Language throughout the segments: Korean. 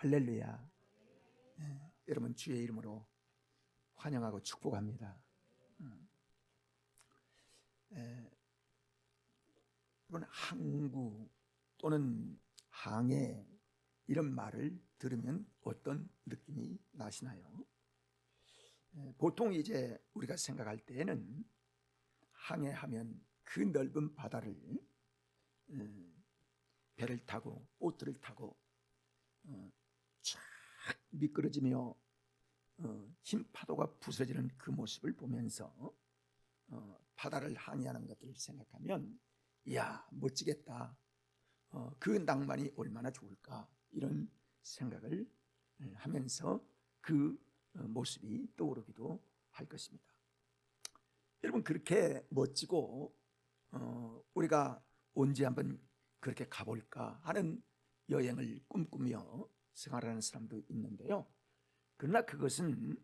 할렐루야. 여러분 주의 이름으로 환영하고 축복합니다. 여러분 항구 또는 항해 이런 말을 들으면 어떤 느낌이 나시나요? 보통 이제 우리가 생각할 때에는 항해하면 그 넓은 바다를 배를 타고 보트를 타고 쫙 미끄러지며 흰 파도가 부서지는 그 모습을 보면서 바다를 항해하는 것들을 생각하면 이야 멋지겠다, 그 낭만이 얼마나 좋을까, 이런 생각을 하면서 그 모습이 떠오르기도 할 것입니다. 여러분 그렇게 멋지고 우리가 언제 한번 그렇게 가볼까 하는 여행을 꿈꾸며 생활하는 사람도 있는데요, 그러나 그것은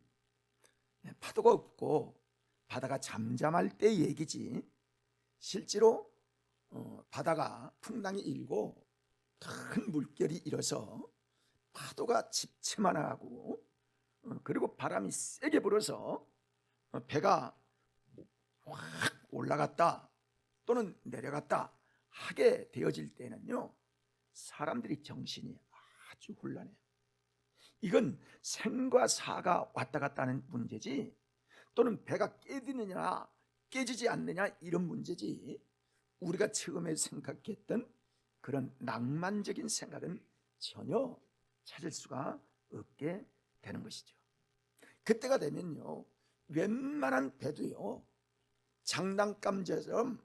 파도가 없고 바다가 잠잠할 때 얘기지, 실제로 바다가 풍랑이 일고 큰 물결이 일어서 파도가 집채만하고 그리고 바람이 세게 불어서 배가 확 올라갔다 또는 내려갔다 하게 되어질 때는요, 사람들이 정신이 아주 혼란해요. 이건 생과 사가 왔다 갔다 하는 문제지, 또는 배가 깨지느냐 깨지지 않느냐 이런 문제지, 우리가 처음에 생각했던 그런 낭만적인 생각은 전혀 찾을 수가 없게 되는 것이죠. 그때가 되면요, 웬만한 배도요 장난감처럼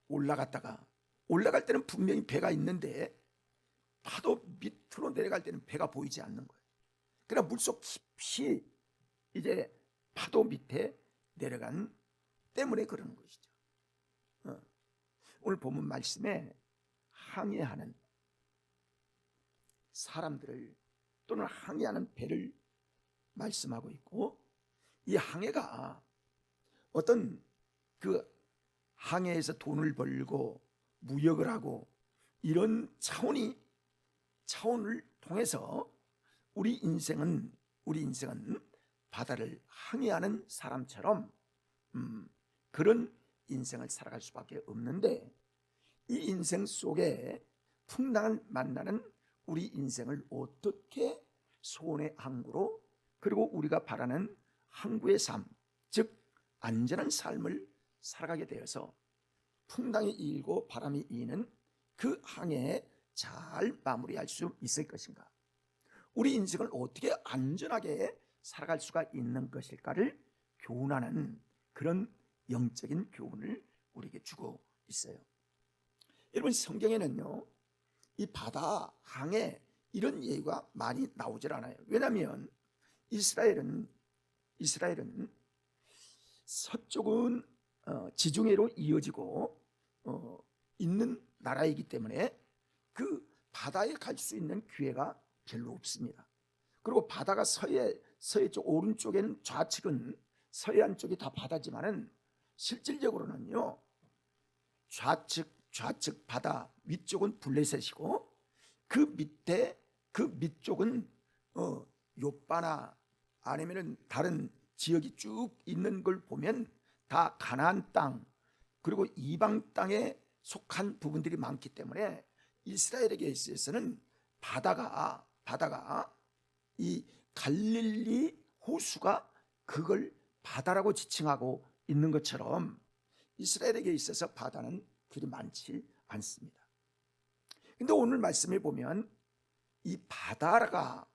올라갔다가 올라갈 때는 분명히 배가 있는데 파도 밑으로 내려갈 때는 배가 보이지 않는 거예요. 그러나 물속 깊이 이제 파도 밑에 내려간 때문에 그러는 것이죠. 오늘 본문 말씀에 항해하는 사람들을 또는 항해하는 배를 말씀하고 있고, 이 항해가 어떤 그 항해에서 돈을 벌고 무역을 하고 이런 차원을 통해서 우리 인생은 바다를 항해하는 사람처럼 그런 인생을 살아갈 수밖에 없는데, 이 인생 속에 풍랑을 만나는 우리 인생을 어떻게 소원의 항구로, 그리고 우리가 바라는 항구의 삶, 즉 안전한 삶을 살아가게 되어서 풍랑이 일고 바람이 이는 그 항해에 잘 마무리할 수 있을 것인가, 우리 인생을 어떻게 안전하게 살아갈 수가 있는 것일까를 교훈하는 그런 영적인 교훈을 우리에게 주고 있어요. 여러분 성경에는요 이 바다 항해 이런 얘기가 많이 나오질 않아요. 왜냐하면 이스라엘은 서쪽은 지중해로 이어지고 있는 나라이기 때문에 그 바다에 갈 수 있는 기회가 별로 없습니다. 그리고 바다가 서해쪽 오른쪽에는 좌측은 서해안 쪽이 다 바다지만은 실질적으로는요 좌측 바다 위쪽은 블레셋이고 그 밑쪽은 요바나 아니면은 다른 지역이 쭉 있는 걸 보면 다 가나안 땅, 그리고 이방 땅에 속한 부분들이 많기 때문에 이스라엘에게 있어서는 바다가 이 갈릴리 호수가 그걸 바다라고 지칭하고 있는 것처럼 이스라엘에게 있어서 바다는 그리 많지 않습니다. 근데 오늘 말씀에 보면 이 바다가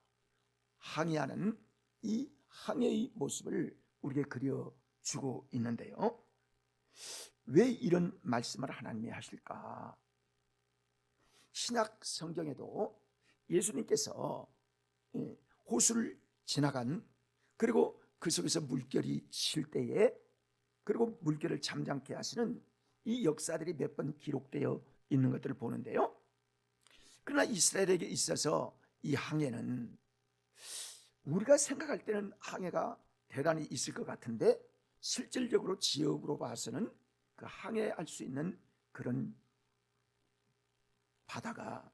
항해하는 이 항해의 모습을 우리에게 그려주고 있는데요, 왜 이런 말씀을 하나님이 하실까? 신약 성경에도 예수님께서 호수를 지나간, 그리고 그 속에서 물결이 칠 때에, 그리고 물결을 잠잠케 하시는 이 역사들이 몇 번 기록되어 있는 것들을 보는데요, 그러나 이스라엘에게 있어서 이 항해는 우리가 생각할 때는 항해가 대단히 있을 것 같은데 실질적으로 지역으로 봐서는 그 항해할 수 있는 그런 바다가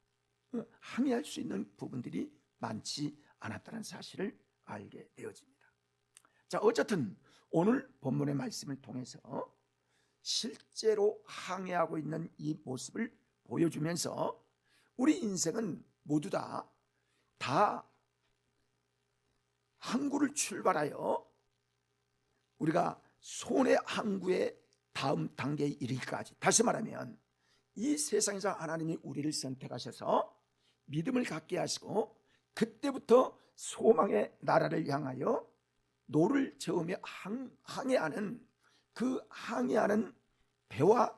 항해할 수 있는 부분들이 많지 않았다는 사실을 알게 되어집니다. 자, 어쨌든 오늘 본문의 말씀을 통해서 실제로 항해하고 있는 이 모습을 보여주면서 우리 인생은 모두 다 항구를 출발하여 우리가 손의 항구의 다음 단계에 이르기까지, 다시 말하면 이 세상에서 하나님이 우리를 선택하셔서 믿음을 갖게 하시고 그때부터 소망의 나라를 향하여 노를 저으며 항해하는 그 항해하는 배와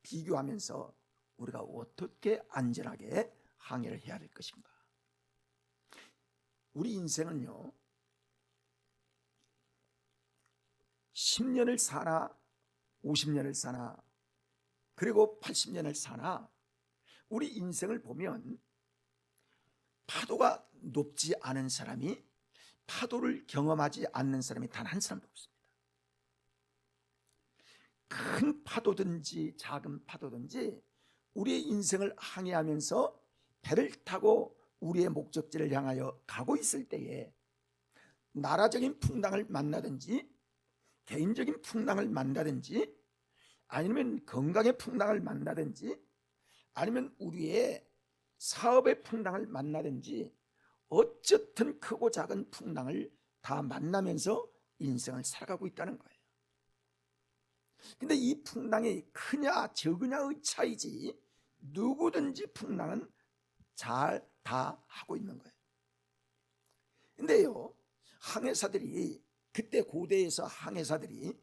비교하면서 우리가 어떻게 안전하게 항해를 해야 될 것인가. 우리 인생은요, 10년을 사나 50년을 사나 그리고 80년을 사나 우리 인생을 보면 파도가 높지 않은 사람이, 파도를 경험하지 않는 사람이 단 한 사람도 없습니다. 큰 파도든지 작은 파도든지 우리의 인생을 항해하면서 배를 타고 우리의 목적지를 향하여 가고 있을 때에 나라적인 풍랑을 만나든지 개인적인 풍랑을 만나든지 아니면 건강의 풍랑을 만나든지 아니면 우리의 사업의 풍랑을 만나든지 어쨌든 크고 작은 풍랑을 다 만나면서 인생을 살아가고 있다는 거예요. 근데 이 풍랑이 크냐 적으냐의 차이지 누구든지 풍랑은 잘 다 하고 있는 거예요. 근데요, 항해사들이, 그때 고대에서 항해사들이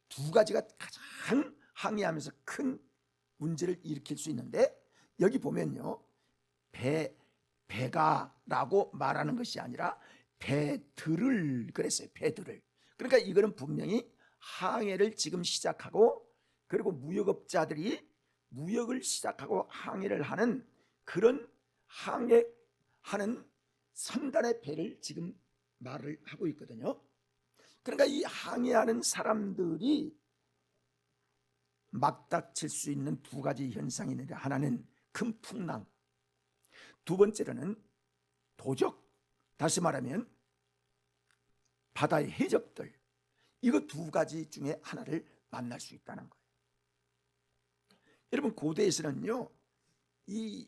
두 가지가 가장 항해하면서 큰 문제를 일으킬 수 있는데, 여기 보면요, 배가라고 말하는 것이 아니라 배들을 그랬어요. 배들을. 그러니까 이거는 분명히 항해를 지금 시작하고 그리고 무역업자들이 무역을 시작하고 항해를 하는 그런 항해하는 선단의 배를 지금 말을 하고 있거든요. 그러니까 이 항해하는 사람들이 막닥칠 수 있는 두 가지 현상이 있는데, 하나는 큰 풍랑, 두 번째로는 도적, 다시 말하면 바다의 해적들, 이거 두 가지 중에 하나를 만날 수 있다는 거예요. 여러분, 고대에서는요, 이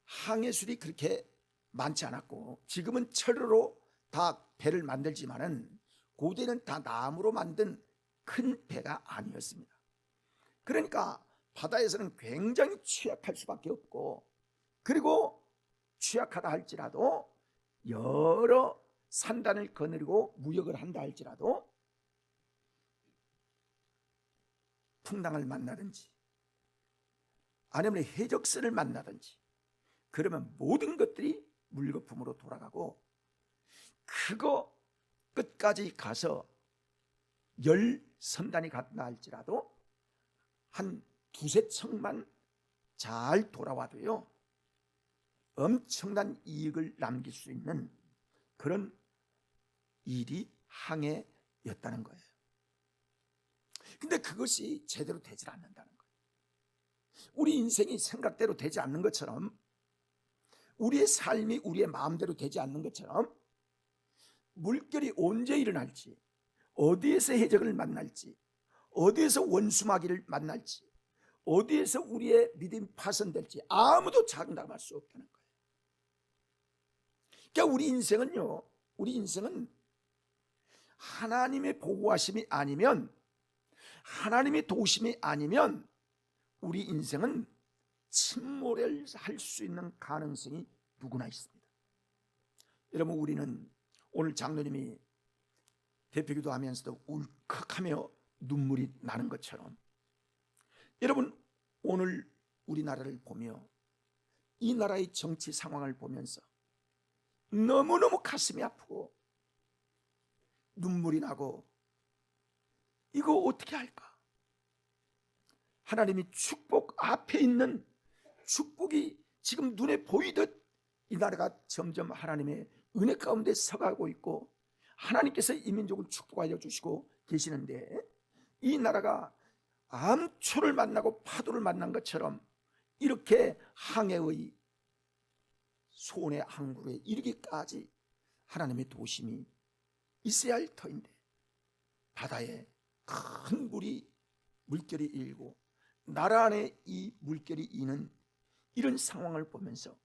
항해술이 그렇게 많지 않았고 지금은 철로 다 배를 만들지만은 고대는 다 나무로 만든 큰 배가 아니었습니다. 그러니까 바다에서는 굉장히 취약할 수밖에 없고, 그리고 취약하다 할지라도 여러 산단을 거느리고 무역을 한다 할지라도 풍랑을 만나든지 아니면 해적선을 만나든지 그러면 모든 것들이 물거품으로 돌아가고, 그거 끝까지 가서 10선단이 갔다 할지라도 한 두세 척만 잘 돌아와도요 엄청난 이익을 남길 수 있는 그런 일이 항해였다는 거예요. 근데 그것이 제대로 되질 않는다는 거예요. 우리 인생이 생각대로 되지 않는 것처럼, 우리의 삶이 우리의 마음대로 되지 않는 것처럼, 물결이 언제 일어날지, 어디에서 해적을 만날지, 어디에서 원수마귀를 만날지, 어디에서 우리의 믿음이 파손될지 아무도 장담할 수 없다는 거예요. 그러니까 우리 인생은 하나님의 보호하심이 아니면, 하나님의 도우심이 아니면 우리 인생은 침몰을 할 수 있는 가능성이 누구나 있습니다. 여러분, 우리는 오늘 장로님이 대표기도 하면서도 울컥하며 눈물이 나는 것처럼, 여러분, 오늘 우리나라를 보며 이 나라의 정치 상황을 보면서 너무너무 가슴이 아프고 눈물이 나고, 이거 어떻게 할까? 하나님이 축복 앞에 있는 축복이 지금 눈에 보이듯 이 나라가 점점 하나님의 은혜 가운데 서가고 있고 하나님께서 이 민족을 축복하여 주시고 계시는데, 이 나라가 암초를 만나고 파도를 만난 것처럼 이렇게 항해의 소원의 항구에 이르기까지 하나님의 도심이 있어야 할 터인데 바다에 큰 물결이 일고 나라 안에 이 물결이 이는 이런 상황을 보면서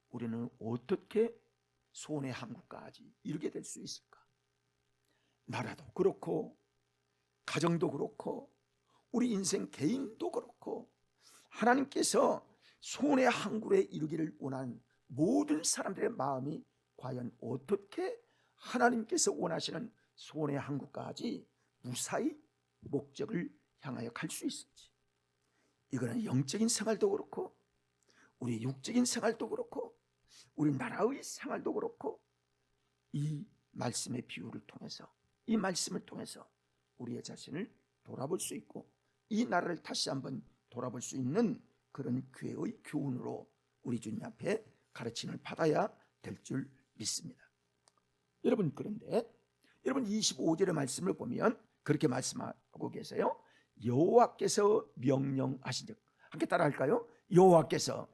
우리는 어떻게 소원의 항구까지 이르게 될 수 있을까? 나라도 그렇고 가정도 그렇고 우리 인생 개인도 그렇고 하나님께서 소원의 항구에 이르기를 원하는 모든 사람들의 마음이 과연 어떻게 하나님께서 원하시는 소원의 항구까지 무사히 목적을 향하여 갈 수 있을지, 이거는 영적인 생활도 그렇고 우리 육적인 생활도 그렇고 우리 나라의 생활도 그렇고 이 말씀의 비유를 통해서, 이 말씀을 통해서 우리의 자신을 돌아볼 수 있고 이 나라를 다시 한번 돌아볼 수 있는 그런 교회의 교훈으로 우리 주님 앞에 가르침을 받아야 될 줄 믿습니다. 여러분, 그런데 여러분 25절의 말씀을 보면 그렇게 말씀하고 계세요. 여호와께서 명령하신즉, 함께 따라 할까요? 여호와께서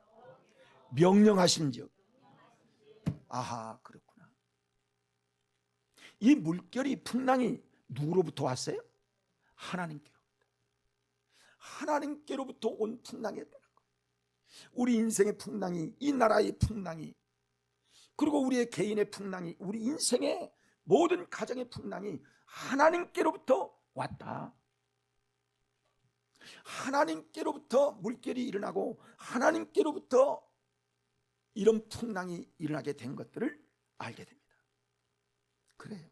명령하신즉. 아하, 그렇구나. 이 물결이 풍랑이 누구로부터 왔어요? 하나님께로부터 온 풍랑이었다는 거예요. 우리 인생의 풍랑이, 이 나라의 풍랑이, 그리고 우리의 개인의 풍랑이, 우리 인생의 모든 가정의 풍랑이 하나님께로부터 왔다. 하나님께로부터 물결이 일어나고 하나님께로부터 이런 풍랑이 일어나게 된 것들을 알게 됩니다. 그래요.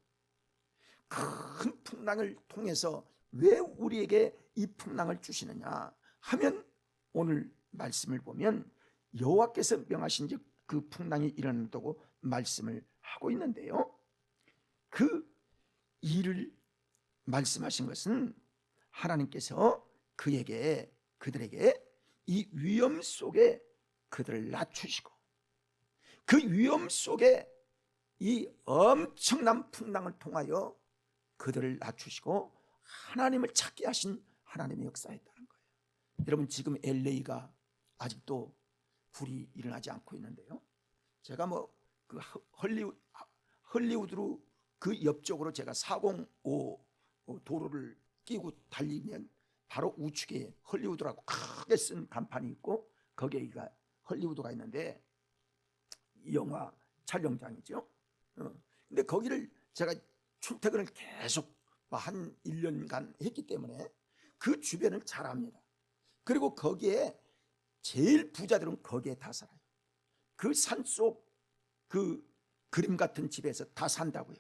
큰 풍랑을 통해서 왜 우리에게 이 풍랑을 주시느냐 하면 오늘 말씀을 보면 여호와께서 명하신즉 그 풍랑이 일어난다고 말씀을 하고 있는데요, 그 일을 말씀하신 것은 하나님께서 그들에게 이 위험 속에 그들을 낮추시고 그 위험 속에 이 엄청난 풍랑을 통하여 그들을 낮추시고 하나님을 찾게 하신 하나님의 역사였다는 거예요. 여러분, 지금 LA가 아직도 불이 일어나지 않고 있는데요, 제가 그 헐리우드로 그 옆쪽으로 제가 405 도로를 끼고 달리면 바로 우측에 헐리우드라고 크게 쓴 간판이 있고 거기가 헐리우드가 있는데 영화 촬영장이죠. 근데 거기를 제가 출퇴근을 계속 한 1년간 했기 때문에 그 주변을 잘 압니다. 그리고 거기에 제일 부자들은 거기에 다 살아요. 그 산속 그 그림 같은 집에서 다 산다고요.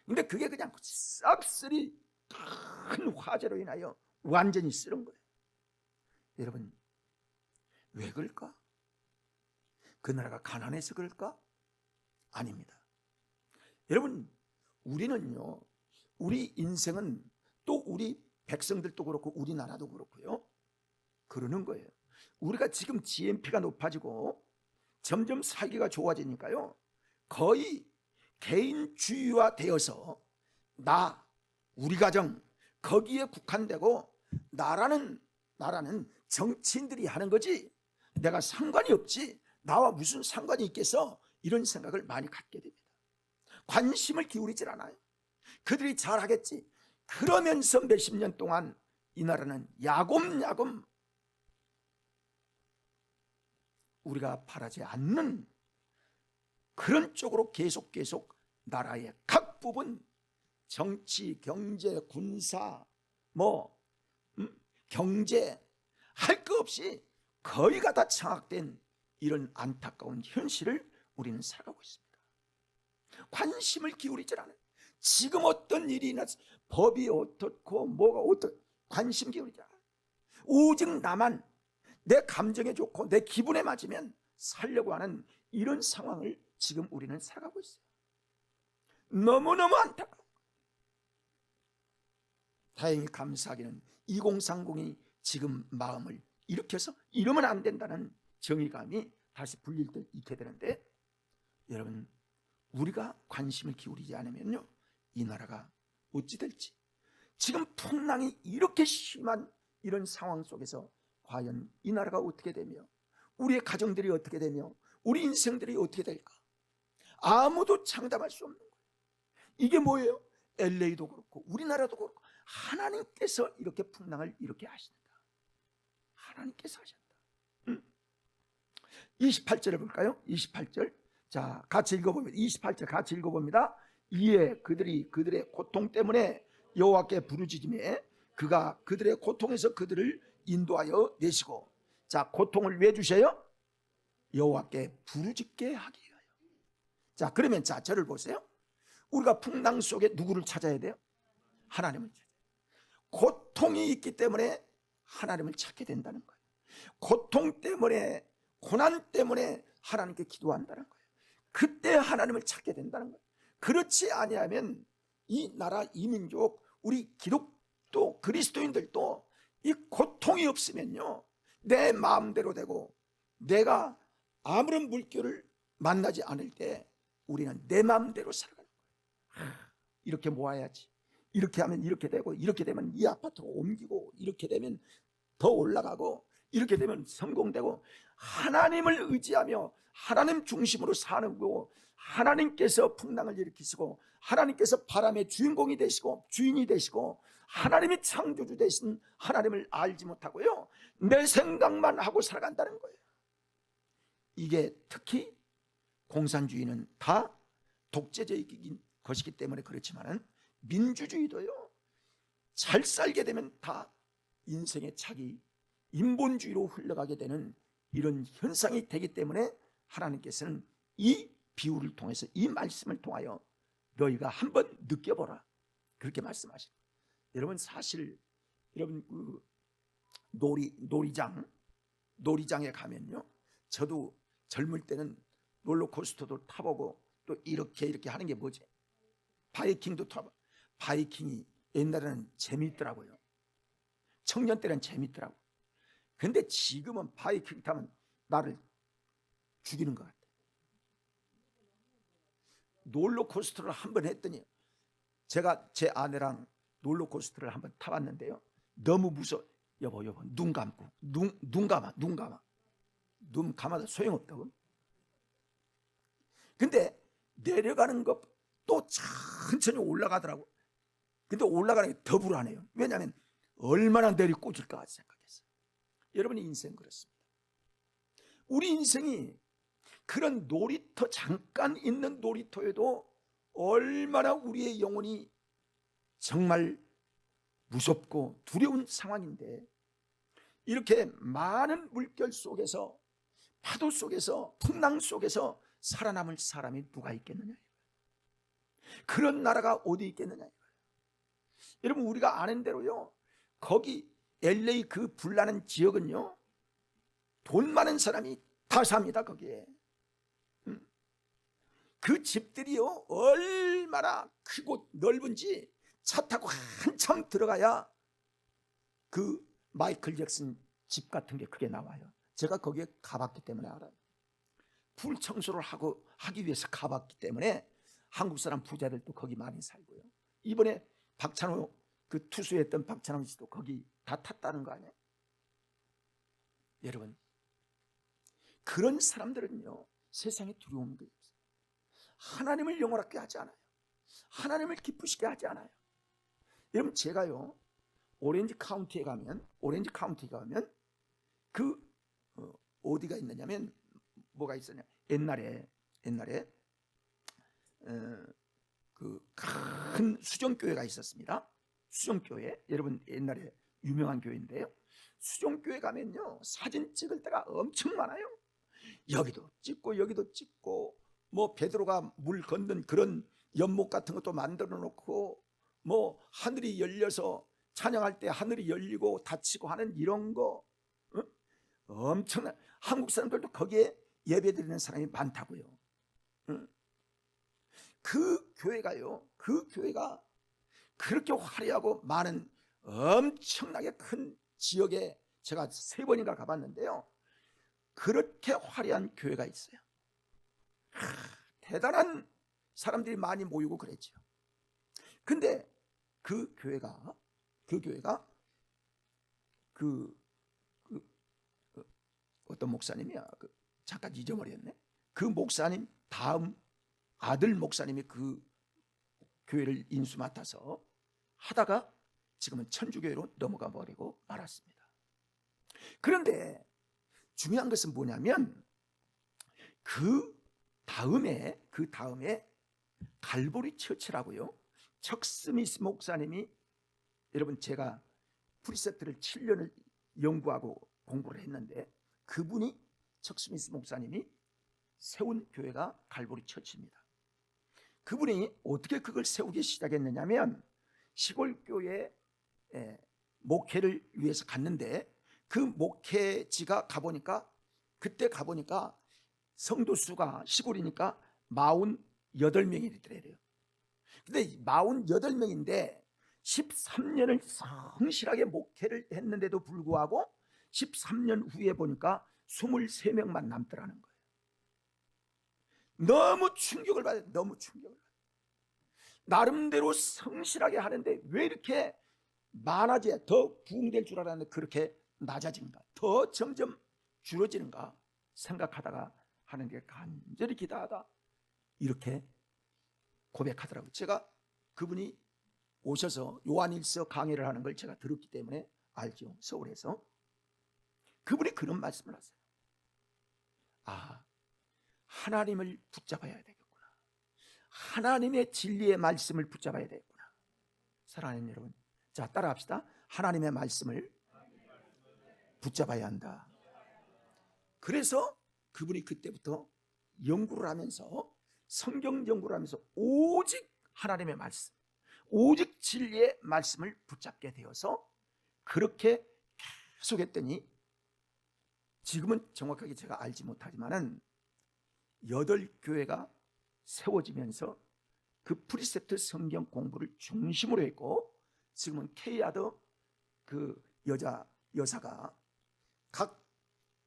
근데 그게 그냥 싹쓸이 큰 화재로 인하여 완전히 쓰는 거예요. 여러분, 왜 그럴까? 그 나라가 가난해서 그럴까? 아닙니다. 여러분, 우리는요, 우리 인생은 또 우리 백성들도 그렇고 우리나라도 그렇고요, 그러는 거예요. 우리가 지금 GNP가 높아지고 점점 살기가 좋아지니까요, 거의 개인주의화 되어서 우리 가정 거기에 국한되고 나라는 정치인들이 하는 거지 내가 상관이 없지, 나와 무슨 상관이 있겠어, 이런 생각을 많이 갖게 됩니다. 관심을 기울이질 않아요. 그들이 잘하겠지. 그러면서 몇십 년 동안 이 나라는 야곱야곱 우리가 바라지 않는 그런 쪽으로 계속 나라의 각 부분, 정치, 경제, 군사, 경제 할 거 없이 거의가 다 장악된 이런 안타까운 현실을 우리는 살아가고 있습니다. 관심을 기울이질 않아요. 지금 어떤 일이 일어나서 법이 어떻고 뭐가 어떻고 관심 기울이지 않아요. 오직 나만 내 감정에 좋고 내 기분에 맞으면 살려고 하는 이런 상황을 지금 우리는 살아가고 있어요. 너무너무 안타까워. 다행히 감사하기는 2030이 지금 마음을 일으켜서 이러면 안 된다는 정의감이 다시 불릴 때 있게 되는데, 여러분, 우리가 관심을 기울이지 않으면요, 이 나라가 어찌 될지, 지금 풍랑이 이렇게 심한 이런 상황 속에서 과연 이 나라가 어떻게 되며 우리의 가정들이 어떻게 되며 우리 인생들이 어떻게 될까? 아무도 장담할 수 없는 거예요. 이게 뭐예요? LA도 그렇고 우리나라도 그렇고 하나님께서 이렇게 풍랑을 이렇게 하신다. 하나님께서 하셨다. 28절에 볼까요? 28절. 자, 같이 읽어봅니다. 28절 같이 읽어봅니다. 이에 그들이 그들의 고통 때문에 여호와께 부르짖음에 그가 그들의 고통에서 그들을 인도하여 내시고. 자, 고통을 왜 주셔요? 여호와께 부르짖게 하기 위하여. 자, 그러면 자, 저를 보세요. 우리가 풍랑 속에 누구를 찾아야 돼요? 하나님을 찾아야 돼요. 고통이 있기 때문에 하나님을 찾게 된다는 거예요. 고통 때문에, 고난 때문에 하나님께 기도한다는 거예요. 그때 하나님을 찾게 된다는 거예요. 그렇지 아니하면 이 나라, 이 민족, 우리 기독교 그리스도인들도 이 고통이 없으면요, 내 마음대로 되고 내가 아무런 물결을 만나지 않을 때 우리는 내 마음대로 살아가는 거예요. 이렇게 모아야지, 이렇게 하면 이렇게 되고, 이렇게 되면 이 아파트로 옮기고, 이렇게 되면 더 올라가고, 이렇게 되면 성공되고, 하나님을 의지하며 하나님 중심으로 사는 거고, 하나님께서 풍랑을 일으키시고, 하나님께서 바람의 주인공이 되시고 주인이 되시고, 하나님이 창조주 되신 하나님을 알지 못하고요, 내 생각만 하고 살아간다는 거예요. 이게 특히 공산주의는 다 독재적인 것이기 때문에 그렇지만은 민주주의도요, 잘 살게 되면 다 인생의 차기, 인본주의로 흘러가게 되는 이런 현상이 되기 때문에 하나님께서는 이 비유를 통해서, 이 말씀을 통하여 너희가 한번 느껴보라, 그렇게 말씀하십니다. 여러분, 사실 여러분 그 놀이장에 가면요, 저도 젊을 때는 롤러코스터도 타보고 또 이렇게 하는 게 뭐지? 바이킹도 타봐. 바이킹이 옛날에는 재미있더라고요. 청년 때는 재미있더라고. 근데 지금은 바이킹 타면 나를 죽이는 것 같아. 롤러코스터를 한번 했더니, 제가 제 아내랑 롤러코스터를 한번 타봤는데요, 너무 무서워. 여보 눈 감고, 눈 감아도 소용없다고. 근데 내려가는 것 또 천천히 올라가더라고. 근데 올라가는 게 더 불안해요. 왜냐하면 얼마나 내리꽂을까 생각했어요. 여러분의 인생 그렇습니다. 우리 인생이 그런 놀이터, 잠깐 있는 놀이터에도 얼마나 우리의 영혼이 정말 무섭고 두려운 상황인데, 이렇게 많은 물결 속에서, 파도 속에서, 풍랑 속에서 살아남을 사람이 누가 있겠느냐. 그런 나라가 어디 있겠느냐. 여러분, 우리가 아는 대로요, 거기 LA 그 불나는 지역은요, 돈 많은 사람이 다 삽니다. 거기에 그 집들이요 얼마나 크고 넓은지 차 타고 한참 들어가야 그 마이클 잭슨 집 같은 게 그게 나와요. 제가 거기에 가봤기 때문에 알아요. 풀 청소를 하기 위해서 가봤기 때문에 한국 사람 부자들도 거기 많이 살고요. 이번에 박찬호 그 투수했던 박찬호 씨도 거기 다 탔다는 거 아니에요? 여러분, 그런 사람들은요, 세상에 두려운 게 없어요. 하나님을 영원하게 하지 않아요. 하나님을 기쁘시게 하지 않아요. 여러분, 제가요 오렌지 카운티에 가면 그 어디가 있느냐면, 뭐가 있었냐, 옛날에 그 큰 수정교회가 있었습니다. 수정교회, 여러분 옛날에 유명한 교회인데요, 수정교회 가면요 사진 찍을 때가 엄청 많아요. 여기도 찍고 여기도 찍고, 뭐 베드로가 물 걷는 그런 연못 같은 것도 만들어 놓고, 뭐 하늘이 열려서 찬양할 때 하늘이 열리고 닫히고 하는 이런 거, 엄청난, 한국 사람들도 거기에 예배드리는 사람이 많다고요. 그 교회가 그렇게 화려하고 많은 엄청나게 큰 지역에 제가 3번인가 가봤는데요, 그렇게 화려한 교회가 있어요. 대단한 사람들이 많이 모이고 그랬죠. 근데 그 교회가 어떤 목사님이야, 잠깐 잊어버렸네. 그 목사님 다음 아들 목사님이 그 교회를 인수 맡아서 하다가 지금은 천주교회로 넘어가 버리고 말았습니다. 그런데 중요한 것은 뭐냐면 그 다음에 갈보리 처치라고요. 척 스미스 목사님이, 여러분 제가 프리셉트를 7년을 연구하고 공부를 했는데 그분이, 척 스미스 목사님이 세운 교회가 갈보리 처치입니다. 그분이 어떻게 그걸 세우기 시작했느냐면 시골 교회에 목회를 위해서 갔는데 그 목회지가 그때 가보니까 성도 수가 시골이니까 48명이더래요. 근데 48명인데 13년을 성실하게 목회를 했는데도 불구하고 13년 후에 보니까 23명만 남더라는 거예요. 너무 충격을 받아요. 나름대로 성실하게 하는데 왜 이렇게 많아져야 더 부흥될 줄 알았는데 그렇게 낮아진가, 더 점점 줄어지는가 생각하다가 하는 게 간절히 기다하다 이렇게 고백하더라고요. 제가 그분이 오셔서 요한일서 강의를 하는 걸 제가 들었기 때문에 알죠. 서울에서. 그분이 그런 말씀을 하세요. 하나님을 붙잡아야 되겠구나. 하나님의 진리의 말씀을 붙잡아야 되겠구나. 사랑하는 여러분, 자 따라합시다. 하나님의 말씀을 붙잡아야 한다. 그래서 그분이 그때부터 연구를 하면서, 성경 연구를 하면서 오직 하나님의 말씀, 오직 진리의 말씀을 붙잡게 되어서 그렇게 계속 했더니 지금은 정확하게 제가 알지 못하지만은 8교회가 세워지면서 그 프리셉트 성경 공부를 중심으로 했고, 지금은 케이아더 그 여사가 각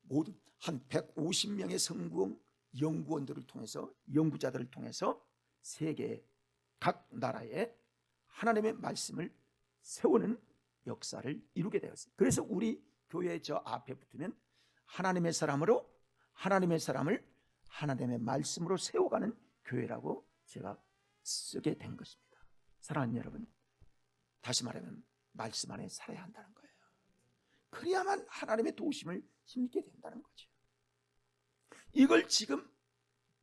모든 한 150명의 성경 연구원들을 통해서, 연구자들을 통해서 세계 각 나라에 하나님의 말씀을 세우는 역사를 이루게 되었어요. 그래서 우리 교회 저 앞에 붙으면 하나님의 사람을 하나님의 말씀으로 세워가는 교회라고 제가 쓰게 된 것입니다. 사랑하는 여러분, 다시 말하면 말씀 안에 살아야 한다는 거예요. 그래야만 하나님의 도우심을 힘입게 된다는 거죠. 이걸 지금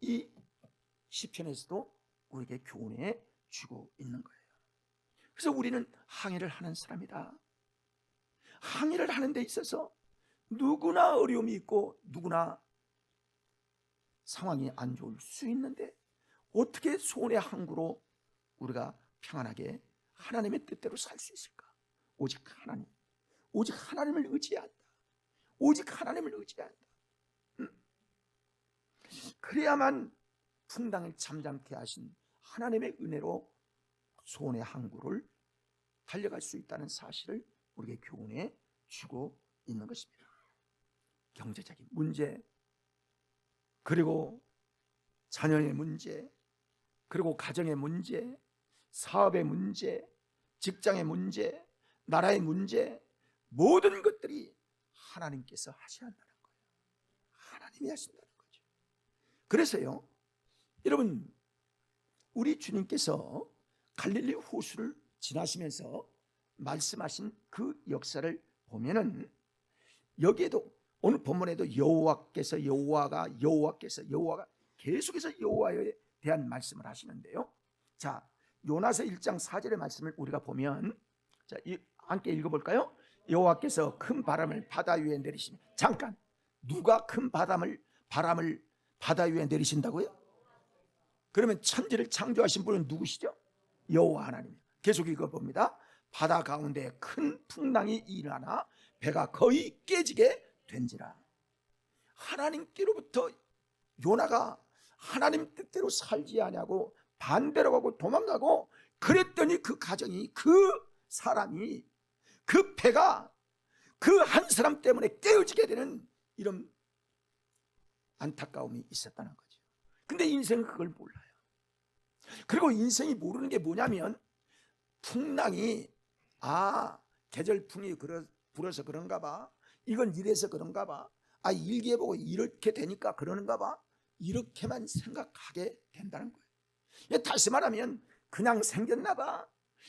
이 시편에서도 우리에게 교훈해 주고 있는 거예요. 그래서 우리는 항해를 하는 사람이다. 항해를 하는 데 있어서 누구나 어려움이 있고 누구나 상황이 안 좋을 수 있는데 어떻게 소원의 항구로 우리가 평안하게 하나님의 뜻대로 살 수 있을까? 오직 하나님을 의지해야 한다. 오직 하나님을 의지해야 한다. 그래야만 풍랑을 잠잠케 하신 하나님의 은혜로 소원의 항구를 달려갈 수 있다는 사실을 우리에게 교훈해 주고 있는 것입니다. 경제적인 문제, 그리고 자녀의 문제, 그리고 가정의 문제, 사업의 문제, 직장의 문제, 나라의 문제, 모든 것들이 하나님께서 하셔야 한다는 거예요. 하나님이 하신다는 거죠. 그래서요, 여러분, 우리 주님께서 갈릴리 호수를 지나시면서 말씀하신 그 역사를 보면은 여기에도 오늘 본문에도 여호와가 계속해서 여호와에 대한 말씀을 하시는데요. 자, 요나서 1장 4절의 말씀을 우리가 보면, 자, 함께 읽어볼까요? 여호와께서 큰 바람을 바다 위에 내리시면, 잠깐, 누가 큰 바람을 바다 위에 내리신다고요? 그러면 천지를 창조하신 분은 누구시죠? 여호와 하나님. 계속 읽어봅니다. 바다 가운데 큰 풍랑이 일어나 배가 거의 깨지게 된지라. 하나님께로부터 요나가 하나님 뜻대로 살지 아니하고 반대로 가고 도망가고 그랬더니 그 가정이, 그 사람이, 그 배가 그 한 사람 때문에 깨어지게 되는 이런 안타까움이 있었다는 거죠. 근데 인생은 그걸 몰라요. 그리고 인생이 모르는 게 뭐냐면, 풍랑이 계절풍이 불어서 그런가 봐, 이건 이래서 그런가 봐, 일기예보가 이렇게 되니까 그러는가 봐, 이렇게만 생각하게 된다는 거예요. 다시 말하면 그냥 생겼나 봐,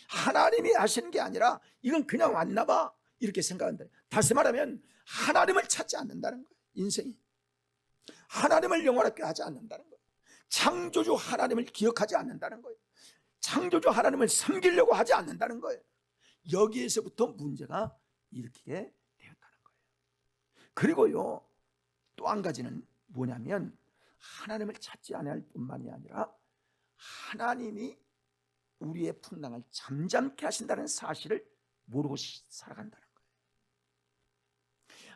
하나님이 하시는 게 아니라 이건 그냥 왔나 봐, 이렇게 생각한다. 다시 말하면 하나님을 찾지 않는다는 거예요. 인생이 하나님을 영원하게 하지 않는다는 거예요. 창조주 하나님을 기억하지 않는다는 거예요. 창조주 하나님을 섬기려고 하지 않는다는 거예요. 여기에서부터 문제가 일으키게 되었다는 거예요. 그리고요, 또 한 가지는 뭐냐면 하나님을 찾지 않을 뿐만이 아니라 하나님이 우리의 풍랑을 잠잠케 하신다는 사실을 모르고 살아간다는 거예요.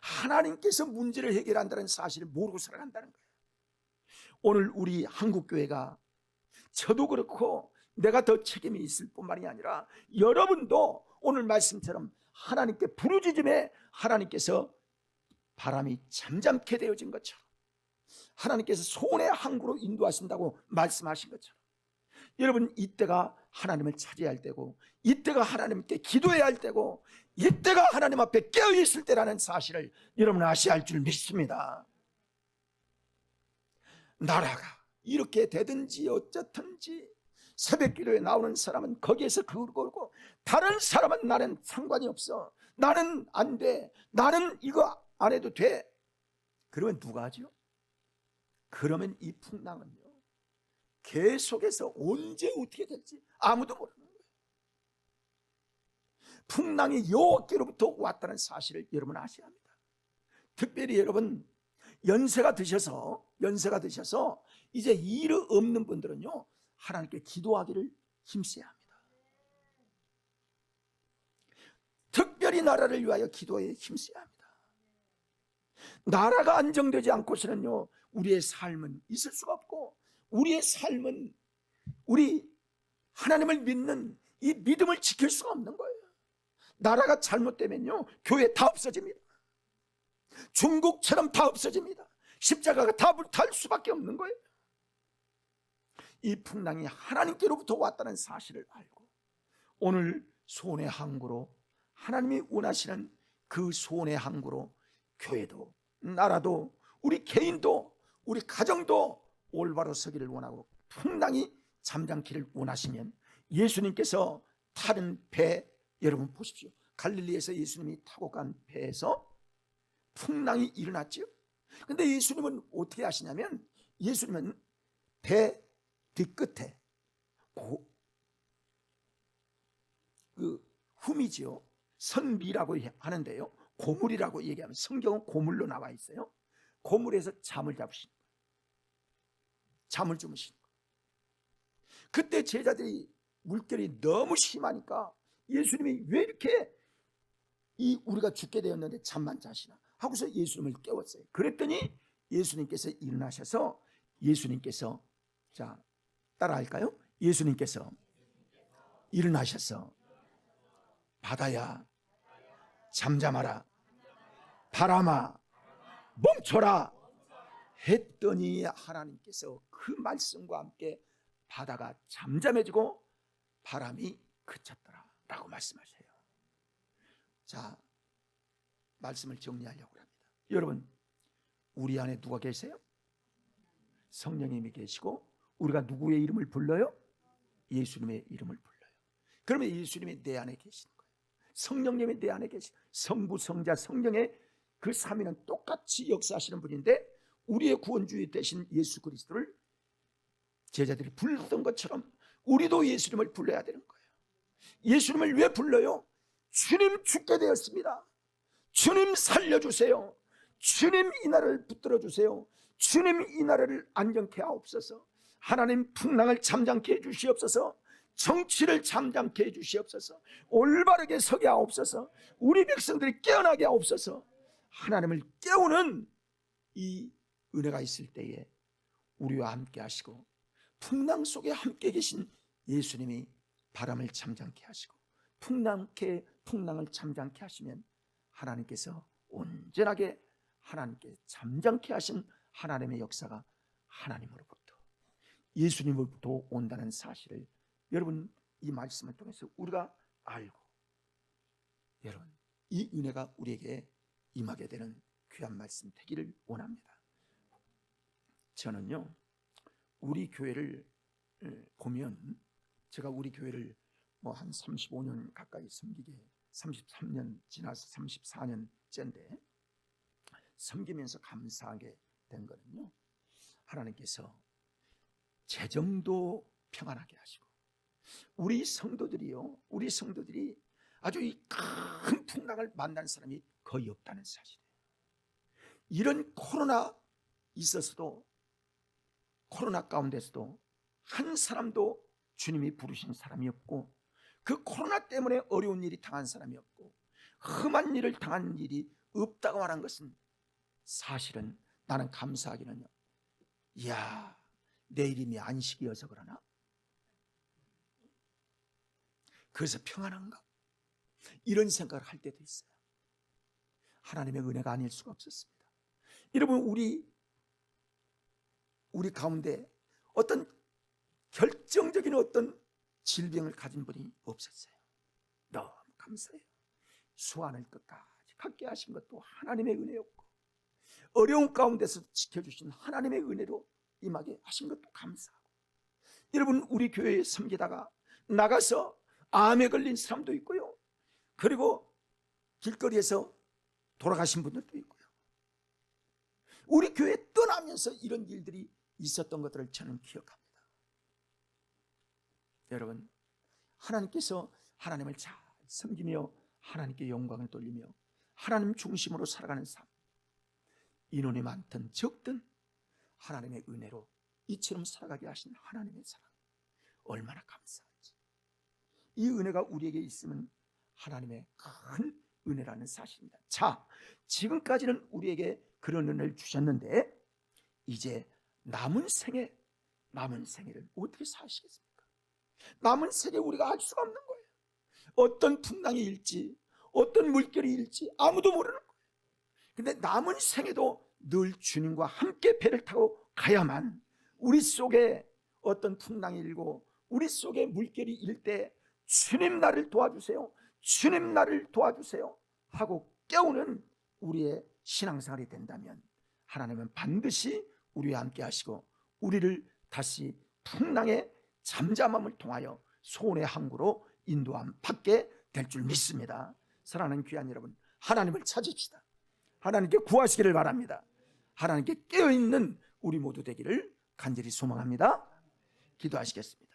하나님께서 문제를 해결한다는 사실을 모르고 살아간다는 거예요. 오늘 우리 한국교회가, 저도 그렇고 내가 더 책임이 있을 뿐만이 아니라 여러분도 오늘 말씀처럼 하나님께 부르짖음에 하나님께서 바람이 잠잠케 되어진 것처럼, 하나님께서 손의 항구로 인도하신다고 말씀하신 것처럼, 여러분 이때가 하나님을 찾아야 할 때고, 이때가 하나님께 기도해야 할 때고, 이때가 하나님 앞에 깨어있을 때라는 사실을 여러분 아셔야 할 줄 믿습니다. 나라가 이렇게 되든지 어쨌든지 새벽 기도에 나오는 사람은 거기에서 그걸 걸고, 다른 사람은 나는 상관이 없어, 나는 안 돼, 나는 이거 안 해도 돼, 그러면 누가 하죠? 그러면 이 풍랑은요, 계속해서 언제 어떻게 될지 아무도 모르는 거예요. 풍랑이 여호와께로부터 왔다는 사실을 여러분 아셔야 합니다. 특별히 여러분 연세가 드셔서 이제 일 없는 분들은요, 하나님께 기도하기를 힘써야 합니다. 특별히 나라를 위하여 기도에 힘써야 합니다. 나라가 안정되지 않고서는요, 우리의 삶은 있을 수가 없고, 우리의 삶은 우리 하나님을 믿는 이 믿음을 지킬 수가 없는 거예요. 나라가 잘못되면요, 교회 다 없어집니다. 중국처럼 다 없어집니다. 십자가가 다 불탈 수밖에 없는 거예요. 이 풍랑이 하나님께로부터 왔다는 사실을 알고, 오늘 손의 항구로, 하나님이 원하시는 그 손의 항구로 교회도, 나라도, 우리 개인도, 우리 가정도 올바로 서기를 원하고, 풍랑이 잠잠기를 원하시면 예수님께서 타는 배, 여러분 보십시오. 갈릴리에서 예수님이 타고 간 배에서 풍랑이 일어났죠. 근데 예수님은 어떻게 하시냐면, 예수님은 배 뒤끝에 그 흠이지요, 선미라고 하는데요, 고물이라고 얘기하면 성경은 고물로 나와 있어요. 고물에서 잠을 잡으시는 거예요. 잠을 주무시는 거예요. 그때 제자들이 물결이 너무 심하니까 예수님이 왜 이렇게 우리가 죽게 되었는데 잠만 자시나 하고서 예수님을 깨웠어요. 그랬더니 예수님께서 일어나셔서, 예수님께서, 자 따라할까요? 예수님께서 일어나셔서 바다야 잠잠하라, 바람아 멈춰라 했더니 하나님께서 그 말씀과 함께 바다가 잠잠해지고 바람이 그쳤더라 라고 말씀하셔요. 자, 말씀을 정리하려고 합니다. 여러분, 우리 안에 누가 계세요? 성령님이 계시고, 우리가 누구의 이름을 불러요? 예수님의 이름을 불러요. 그러면 예수님이 내 안에 계시는 거예요. 성령님이 내 안에 계시, 성부, 성자, 성령의 그 삼위는 똑같이 역사하시는 분인데, 우리의 구원주의 되신 예수 그리스도를 제자들이 불렀던 것처럼 우리도 예수님을 불러야 되는 거예요. 예수님을 왜 불러요? 주님 죽게 되었습니다. 주님 살려주세요. 주님 이 나라를 붙들어 주세요. 주님 이 나라를 안정케 하옵소서. 하나님 풍랑을 잠잠케 해주시옵소서. 정치를 잠잠케 해주시옵소서. 올바르게 서게 하옵소서. 우리 백성들이 깨어나게 하옵소서. 하나님을 깨우는 이 은혜가 있을 때에 우리와 함께 하시고, 풍랑 속에 함께 계신 예수님이 바람을 잠잠케 하시고 풍랑을 잠잠케 하시면 하나님께서 온전하게 하나님께 잠잠케 하신 하나님의 역사가 하나님으로부터, 예수님으로부터 온다는 사실을 여러분 이 말씀을 통해서 우리가 알고, 여러분 이 은혜가 우리에게 임하게 되는 귀한 말씀 되기를 원합니다. 저는요, 우리 교회를 보면, 제가 우리 교회를 뭐 한 35년 가까이 섬기게, 33년 지나서 34년째인데 섬기면서 감사하게 된 거는요, 하나님께서 재정도 평안하게 하시고, 우리 성도들이 아주 이 큰 풍랑을 만난 사람이 거의 없다는 사실이에요. 이런 코로나 있어서도, 코로나 가운데서도 한 사람도 주님이 부르신 사람이 없고, 그 코로나 때문에 어려운 일이 당한 사람이 없고, 험한 일을 당한 일이 없다고 말한 것은, 사실은 나는 감사하기는요, 이야, 내 이름이 안식이어서 그러나? 그래서 평안한가? 이런 생각을 할 때도 있어요. 하나님의 은혜가 아닐 수가 없었습니다. 여러분, 우리 가운데 어떤 결정적인 어떤 질병을 가진 분이 없었어요. 너무 감사해요. 수완을 끝까지 갖게 하신 것도 하나님의 은혜였고, 어려운 가운데서 지켜주신 하나님의 은혜로 임하게 하신 것도 감사하고, 여러분, 우리 교회에 섬기다가 나가서 암에 걸린 사람도 있고요, 그리고 길거리에서 돌아가신 분들도 있고요, 우리 교회 떠나면서 이런 일들이 있었던 것들을 저는 기억합니다. 여러분, 하나님께서 하나님을 잘 섬기며 하나님께 영광을 돌리며 하나님 중심으로 살아가는 삶, 인원이 많든 적든 하나님의 은혜로 이처럼 살아가게 하신 하나님의 사랑, 얼마나 감사한지. 이 은혜가 우리에게 있으면 하나님의 큰 은혜라는 사실입니다. 자, 지금까지는 우리에게 그런 은혜를 주셨는데, 이제 남은 생애를 어떻게 사시겠습니까? 남은 생에 우리가 알 수가 없는 거예요. 어떤 풍랑이 일지, 어떤 물결이 일지 아무도 모르는 거예요. 근데 남은 생에도 늘 주님과 함께 배를 타고 가야만, 우리 속에 어떤 풍랑이 일고 우리 속에 물결이 일 때 주님 나를 도와주세요, 주님 나를 도와주세요 하고 깨우는 우리의 신앙생활이 된다면, 하나님은 반드시 우리와 함께 하시고 우리를 다시 풍랑의 잠잠함을 통하여 소원의 항구로 인도함 받게 될 줄 믿습니다. 사랑하는 귀한 여러분, 하나님을 찾읍시다. 하나님께 구하시기를 바랍니다. 하나님께 깨어있는 우리 모두 되기를 간절히 소망합니다. 기도하시겠습니다.